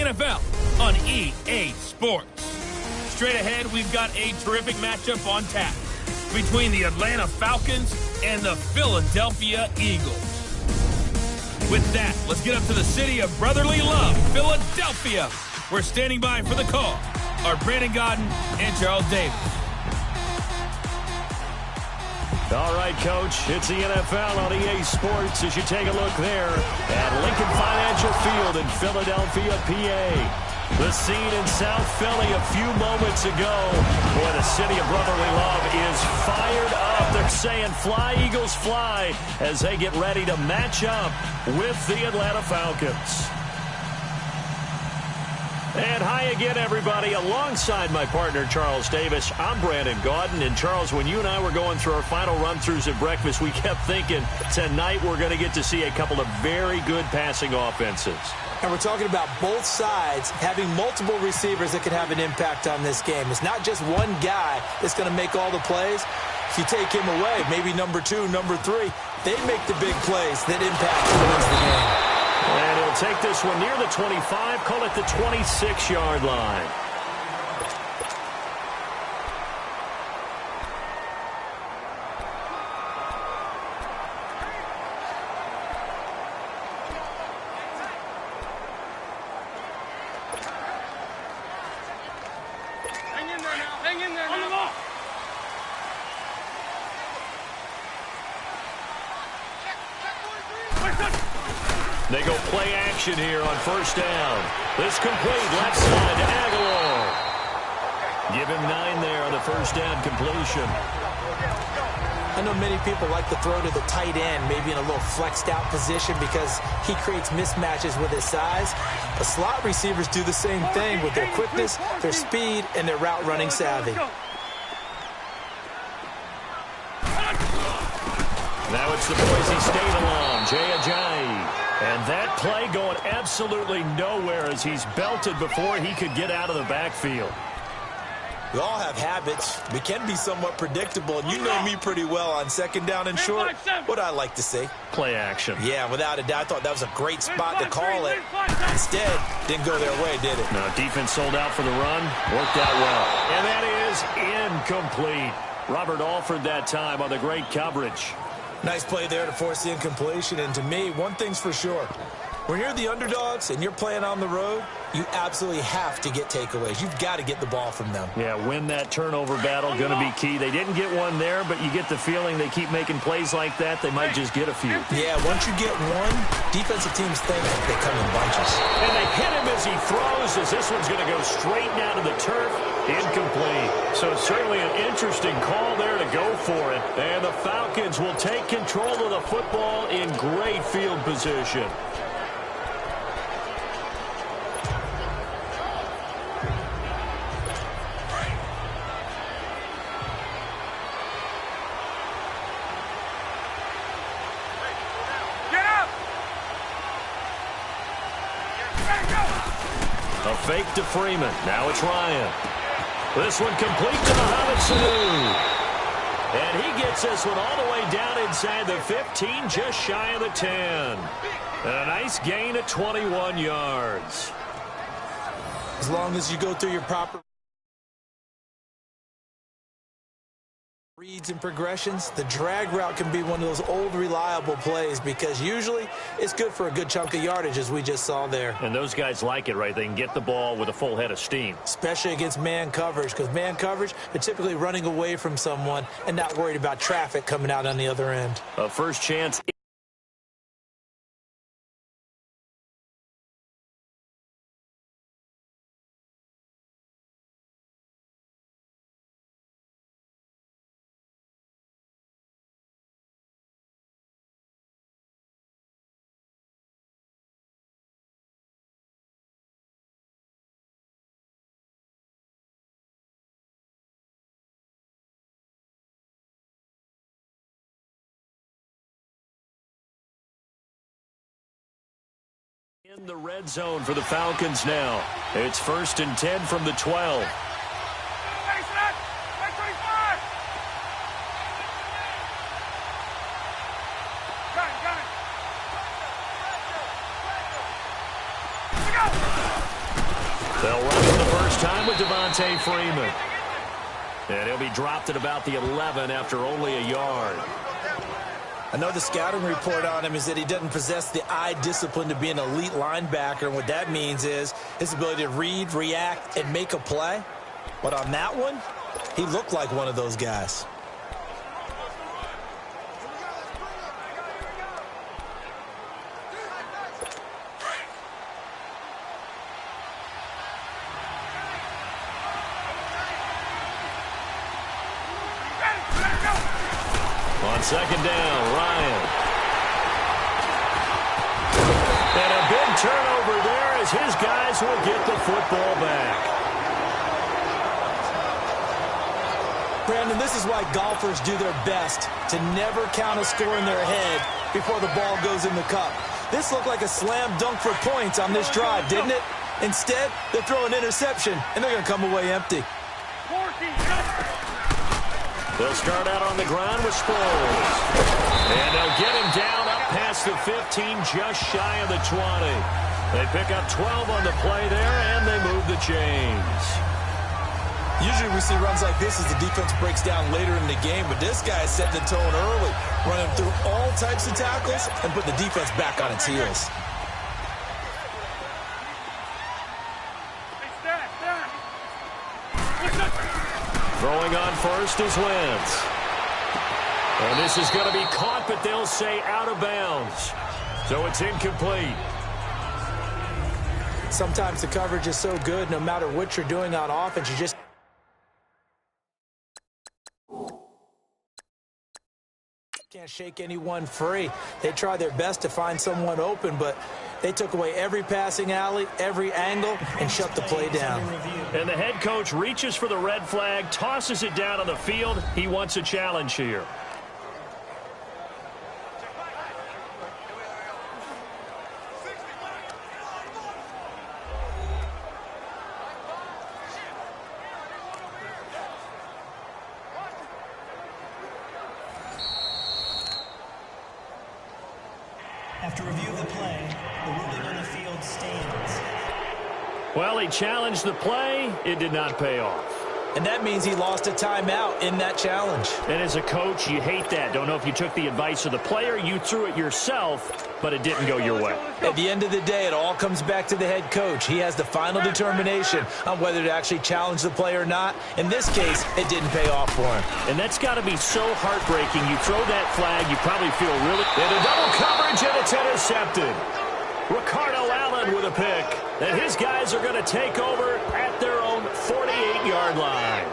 NFL on EA Sports. Straight ahead, we've got a terrific matchup on tap between the Atlanta Falcons and the Philadelphia Eagles. With that, let's get up to the city of brotherly love, Philadelphia. We're standing by for the call are Brandon Godden and Charles Davis. All right, Coach, it's the NFL on EA Sports as you take a look there at Lincoln Financial Field in Philadelphia, PA. The scene in South Philly a few moments ago. Boy, the city of brotherly love is fired up. They're saying, fly, Eagles, fly, as they get ready to match up with the Atlanta Falcons. And hi again, everybody. Alongside my partner, Charles Davis, I'm Brandon Gaudin. And, Charles, when you and I were going through our final run-throughs at breakfast, we kept thinking tonight we're going to get to see a couple of very good passing offenses. And we're talking about both sides having multiple receivers that can have an impact on this game. It's not just one guy that's going to make all the plays. If you take him away, maybe number 2, number 3, they make the big plays that impact who wins the game. And he'll take this one near the 25, call it the 26-yard line. Hang in there now. Hang in there now. They go play action here on first down. This complete left side to Aguilar. Give him 9 there on the first down completion. I know many people like to throw to the tight end, maybe in a little flexed out position because he creates mismatches with his size. The slot receivers do the same thing with their quickness, their speed, and their route running savvy. Now it's the Boise State alum, Jay Ajayi. And that play going absolutely nowhere as he's belted before he could get out of the backfield. We all have habits. We can be somewhat predictable, and you know me pretty well on second down and short. What I like to say? Play action. Yeah, without a doubt. I thought that was a great spot to call it. Instead, didn't go their way, did it? No, defense sold out for the run. Worked out well. And that is incomplete. Robert Alford that time on the great coverage. Nice play there to force the incompletion. And to me, one thing's for sure. When you're the underdogs and you're playing on the road, you absolutely have to get takeaways. You've got to get the ball from them. Yeah, win that turnover battle, going to be key. They didn't get one there, but you get the feeling they keep making plays like that, they might just get a few. Yeah, once you get one, defensive teams think they come in bunches. And they hit him as he throws, as this one's going to go straight down to the turf. Incomplete. So certainly an interesting call there to go for it. And the Falcons will take control of the football in great field position. A fake to Freeman. Now it's Ryan. This one complete to Mohamed Sanu. And he gets this one all the way down inside the 15, just shy of the 10. And a nice gain of 21 yards. As long as you go through your proper reads and progressions, the drag route can be one of those old reliable plays because usually it's good for a good chunk of yardage, as we just saw there. And those guys like it, right? They can get the ball with a full head of steam. Especially against man coverage, because man coverage, they're typically running away from someone and not worried about traffic coming out on the other end. A first chance. In the red zone for the Falcons now. It's 1st and 10 from the 12. They'll run it the first time with Devontae Freeman. And he'll be dropped at about the 11 after only a yard. I know the scouting report on him is that he doesn't possess the eye discipline to be an elite linebacker. And what that means is his ability to read, react, and make a play. But on that one, he looked like one of those guys. On second down, Ryan. And a big turnover there as his guys will get the football back. Brandon, this is why golfers do their best to never count a score in their head before the ball goes in the cup. This looked like a slam dunk for points on this drive, didn't it? Instead, they throw an interception, and they're going to come away empty. They'll start out on the ground with Sproles. And they'll get him down up past the 15, just shy of the 20. They pick up 12 on the play there, and they move the chains. Usually we see runs like this as the defense breaks down later in the game, but this guy is setting the tone early, running through all types of tackles and put the defense back on its heels. Throwing on first is Wentz. And this is going to be caught, but they'll say out of bounds. So it's incomplete. Sometimes the coverage is so good, no matter what you're doing on offense, you just can't shake anyone free. They try their best to find someone open, but they took away every passing alley, every angle, and shut the play down. And the head coach reaches for the red flag, tosses it down on the field. He wants a challenge here. After review of the play, the ruling on the field stands. Well, he challenged the play. It did not pay off. And that means he lost a timeout in that challenge. And as a coach, you hate that. Don't know if you took the advice of the player. You threw it yourself, but it didn't go your way. At the end of the day, it all comes back to the head coach. He has the final determination on whether to actually challenge the play or not. In this case, it didn't pay off for him. And that's got to be so heartbreaking. You throw that flag, you probably feel really... Into double coverage, and it's intercepted. Ricardo Allen with a pick. And his guys are going to take over at their own 48-yard line.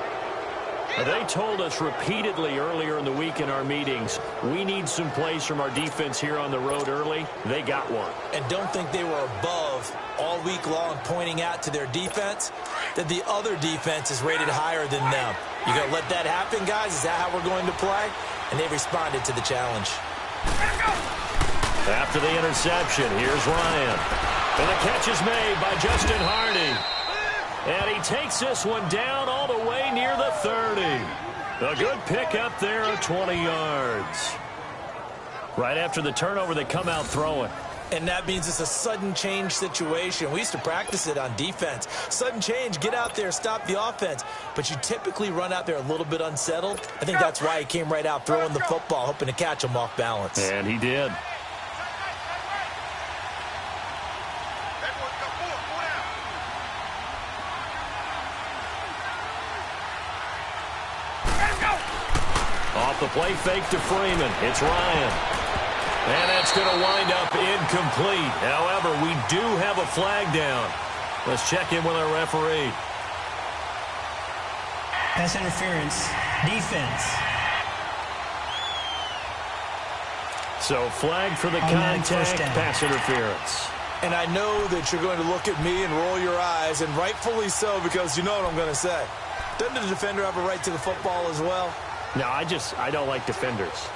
They told us repeatedly earlier in the week in our meetings, we need some plays from our defense here on the road early. They got one. And don't think they were above all week long pointing out to their defense that the other defense is rated higher than them. You going to let that happen, guys? Is that how we're going to play? And they responded to the challenge. After the interception, here's Ryan. And the catch is made by Justin Hardy. And he takes this one down all the way near the 30. A good pick up there at 20 yards. Right after the turnover, they come out throwing. And that means it's a sudden change situation. We used to practice it on defense. Sudden change, get out there, stop the offense. But you typically run out there a little bit unsettled. I think that's why he came right out throwing the football, hoping to catch him off balance. And he did. Off the play fake to Freeman. It's Ryan. And that's going to wind up incomplete. However, we do have a flag down. Let's check in with our referee. Pass interference. Defense. So flag for the contact, pass interference. And I know that you're going to look at me and roll your eyes, and rightfully so, because you know what I'm going to say. Doesn't the defender have a right to the football as well? No, I don't like defenders.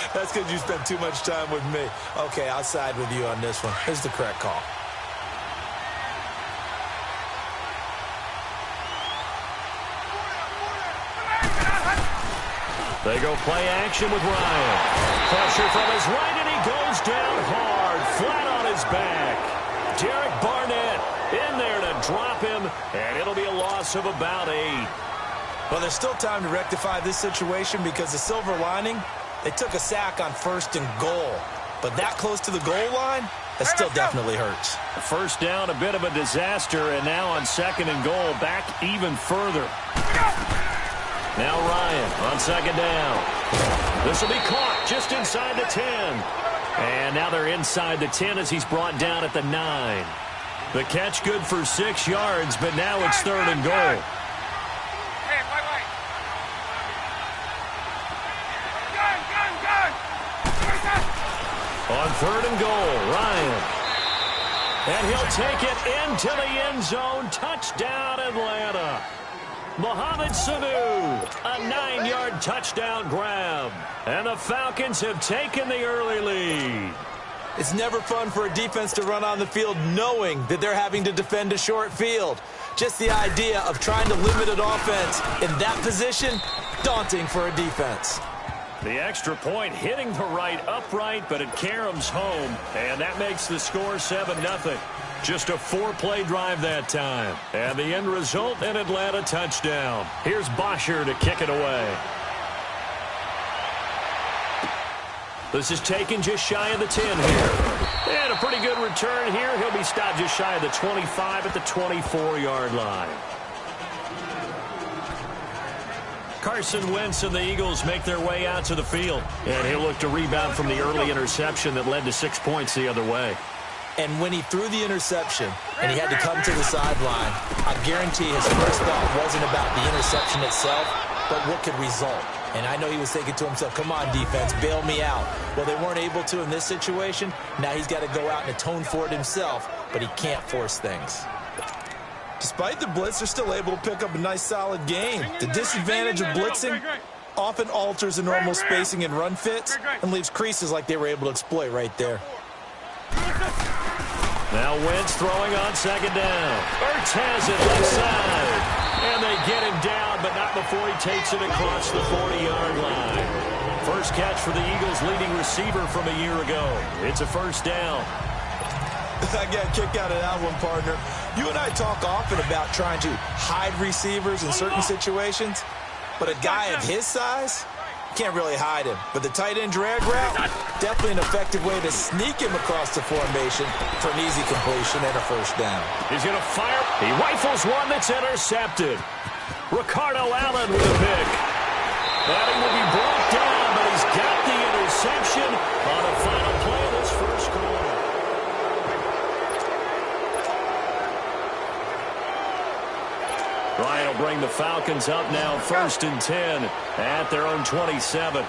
That's because you spend too much time with me. Okay, I'll side with you on this one. Here's the correct call. They go play action with Ryan. Pressure from his right, and he goes down hard, flat on his back. Derek Barnett in there drop him, and it'll be a loss of about 8. Well, there's still time to rectify this situation because the silver lining, they took a sack on 1st and goal. But that close to the goal line, that still definitely hurts. First down, a bit of a disaster, and now on 2nd and goal, back even further. Now Ryan on 2nd down. This will be caught just inside the 10. And now they're inside the 10 as he's brought down at the 9. The catch good for 6 yards, but now it's 3rd and goal. On 3rd and goal, Ryan. And he'll take it into the end zone. Touchdown, Atlanta. Mohamed Sanu, a 9-yard touchdown grab. And the Falcons have taken the early lead. It's never fun for a defense to run on the field knowing that they're having to defend a short field. Just the idea of trying to limit an offense in that position, daunting for a defense. The extra point hitting the right upright, but it caroms home, and that makes the score 7-0. Just a 4-play drive that time. And the end result, an Atlanta touchdown. Here's Bosher to kick it away. This is taken just shy of the 10 here. And a pretty good return here. He'll be stopped just shy of the 25 at the 24-yard line. Carson Wentz and the Eagles make their way out to the field. And he'll look to rebound from the early interception that led to 6 points the other way. And when he threw the interception and he had to come to the sideline, I guarantee his first thought wasn't about the interception itself, but what could result. And I know he was thinking to himself, come on, defense, bail me out. Well, they weren't able to in this situation. Now he's got to go out and atone for it himself, but he can't force things. Despite the blitz, they're still able to pick up a nice, solid game. The disadvantage of blitzing often alters the normal spacing and run fits and leaves creases like they were able to exploit right there. Now Wentz throwing on 2nd down. Ertz has it left side. And they get him down, but not before he takes it across the 40-yard line. First catch for the Eagles' leading receiver from a year ago. It's a first down. I got a kick out of that one, partner. You and I talk often about trying to hide receivers in certain situations, but a guy of his size can't really hide him. But the tight end drag route, definitely an effective way to sneak him across the formation for an easy completion and a first down. He's going to fire. He rifles one that's intercepted. Ricardo Allen with a pick. And he will be brought down, but he's got the interception on a final play of this first quarter. Ryan will bring the Falcons up now 1st and 10 at their own 27.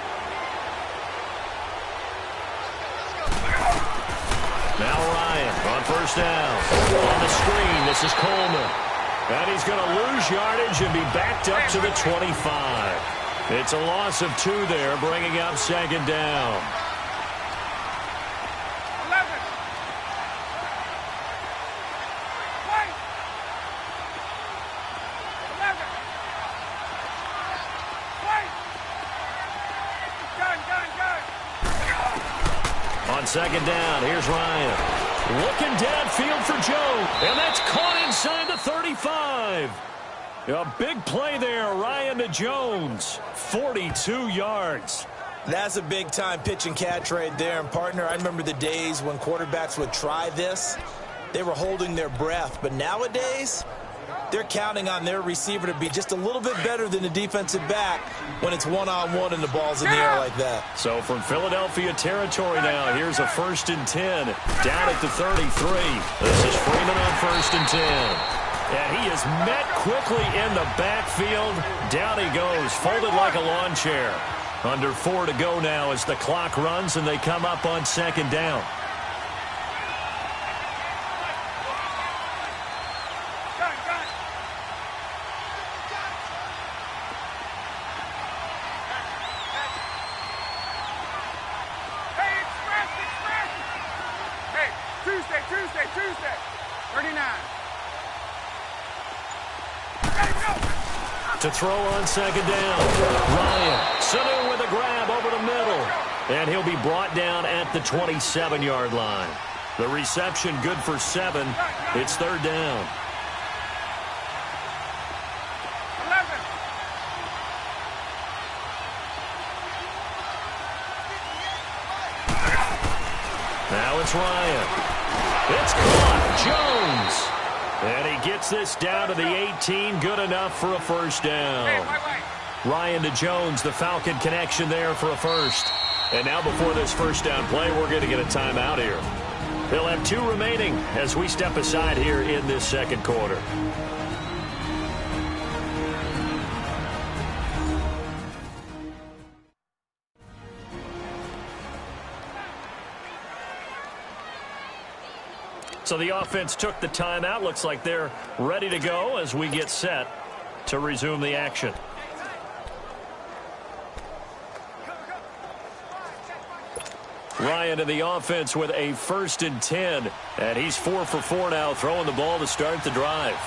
Now Ryan on first down. On the screen, this is Coleman. And he's going to lose yardage and be backed up to the 25. It's a loss of 2 there, bringing up 2nd down. On 2nd down, here's Ryan. Looking downfield for Joe. And that's caught inside the 35. A big play there, Ryan to Jones. 42 yards. That's a big-time pitch and catch right there. And, partner, I remember the days when quarterbacks would try this. They were holding their breath. But nowadays, they're counting on their receiver to be just a little bit better than the defensive back when it's one-on-one and the ball's in the air like that. So from Philadelphia territory now, here's a 1st and 10 down at the 33. This is Freeman on 1st and 10. And he is met quickly in the backfield. Down he goes, folded like a lawn chair. Under 4 to go now as the clock runs and they come up on 2nd down. Tuesday. 39. To throw on 2nd down. Ryan, Sanu with a grab over the middle. And he'll be brought down at the 27-yard line. The reception good for 7. It's 3rd down. it's Ryan. It's caught. Jones. And he gets this down to the 18. Good enough for a first down. Ryan to Jones, the Falcon connection there for a first. And now before this first down play, we're going to get a timeout here. They'll have 2 remaining as we step aside here in this second quarter. So the offense took the timeout. Looks like they're ready to go as we get set to resume the action. Ryan in the offense with a 1st and 10. And he's 4 for 4 now, throwing the ball to start the drive.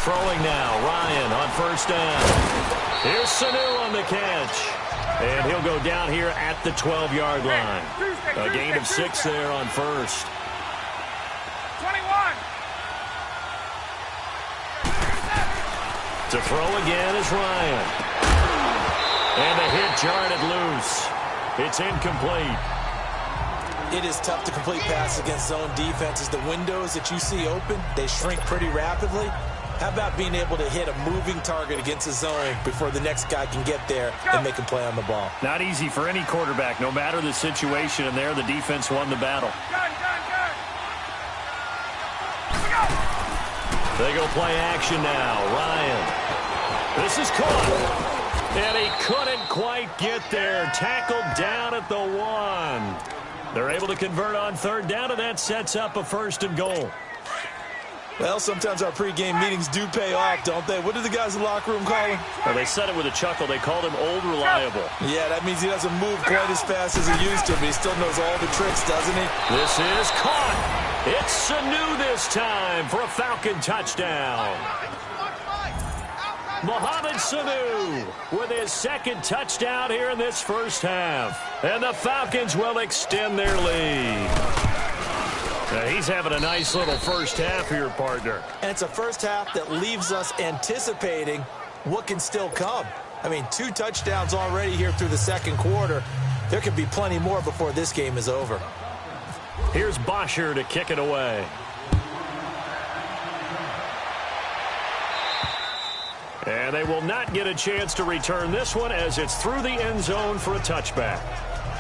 Throwing now, Ryan on 1st down. Here's Sanu on the catch. And he'll go down here at the 12-yard line. A gain of 6 there on 1st. 21. To throw again is Ryan. And the hit jarred it loose. It's incomplete. It is tough to complete passes against zone defenses. The windows that you see open, they shrink pretty rapidly. How about being able to hit a moving target against a zone before the next guy can get there and make a play on the ball? Not easy for any quarterback, no matter the situation. And there, the defense won the battle. They go play action now. Ryan. This is caught. And he couldn't quite get there. Tackled down at the 1. They're able to convert on 3rd down, and that sets up a 1st and goal. Well, sometimes our pregame meetings do pay off, don't they? What did the guys in the locker room call him? Well, they said it with a chuckle. They called him Old Reliable. Yeah, that means he doesn't move quite as fast as he used to, but he still knows all the tricks, doesn't he? This is caught. It's Sanu this time for a Falcon touchdown. Mohamed Sanu with his 2nd touchdown here in this first half. And the Falcons will extend their lead. He's having a nice little first half here, partner. And it's a first half that leaves us anticipating what can still come. I mean, 2 touchdowns already here through the second quarter. There could be plenty more before this game is over. Here's Bosher to kick it away. And they will not get a chance to return this one as it's through the end zone for a touchback.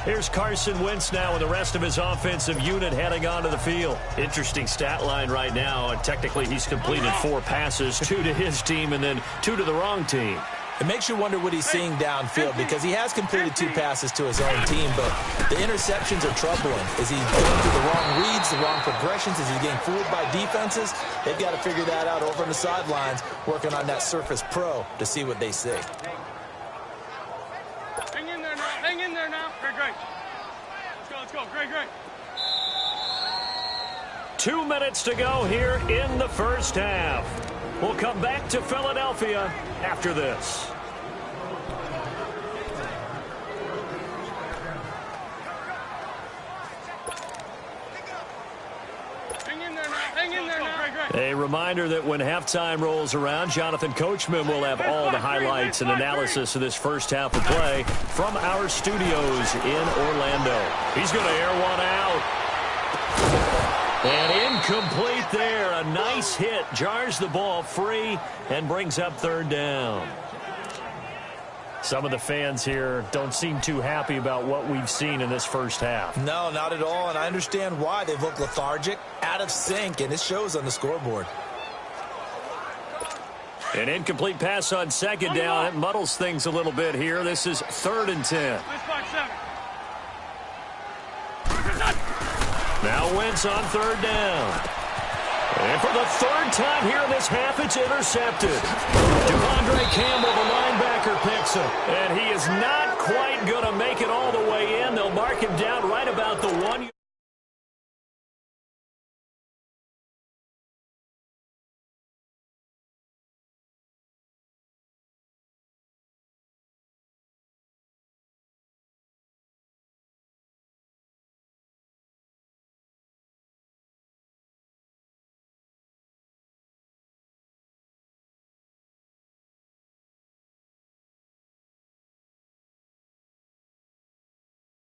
Here's Carson Wentz now with the rest of his offensive unit heading onto the field. Interesting stat line right now. Technically, he's completed 4 passes, 2 to his team and then 2 to the wrong team. It makes you wonder what he's seeing downfield because he has completed 2 passes to his own team, but the interceptions are troubling. Is he going through the wrong reads, the wrong progressions? Is he getting fooled by defenses? They've got to figure that out over on the sidelines, working on that Surface Pro to see what they see. Hang in there now. Hang in there now. Great. Let's go. Great. 2 minutes to go here in the first half. We'll come back to Philadelphia after this. Hang in there now. A reminder that when halftime rolls around, Jonathan Coachman will have all the highlights and analysis of this first half of play from our studios in Orlando. He's going to air one out. And incomplete there. A nice hit. Jars the ball free and brings up 3rd down. Some of the fans here don't seem too happy about what we've seen in this first half. No, not at all, and I understand why. They've looked lethargic, out of sync, and it shows on the scoreboard. An incomplete pass on 2nd down. It muddles things a little bit here. This is 3rd and 10. Now Wentz on 3rd down. And for the 3rd time here in this half, it's intercepted. Devondre Campbell, the linebacker, picks him. And he is not quite going to make it all the way in. They'll mark him down right about the 1.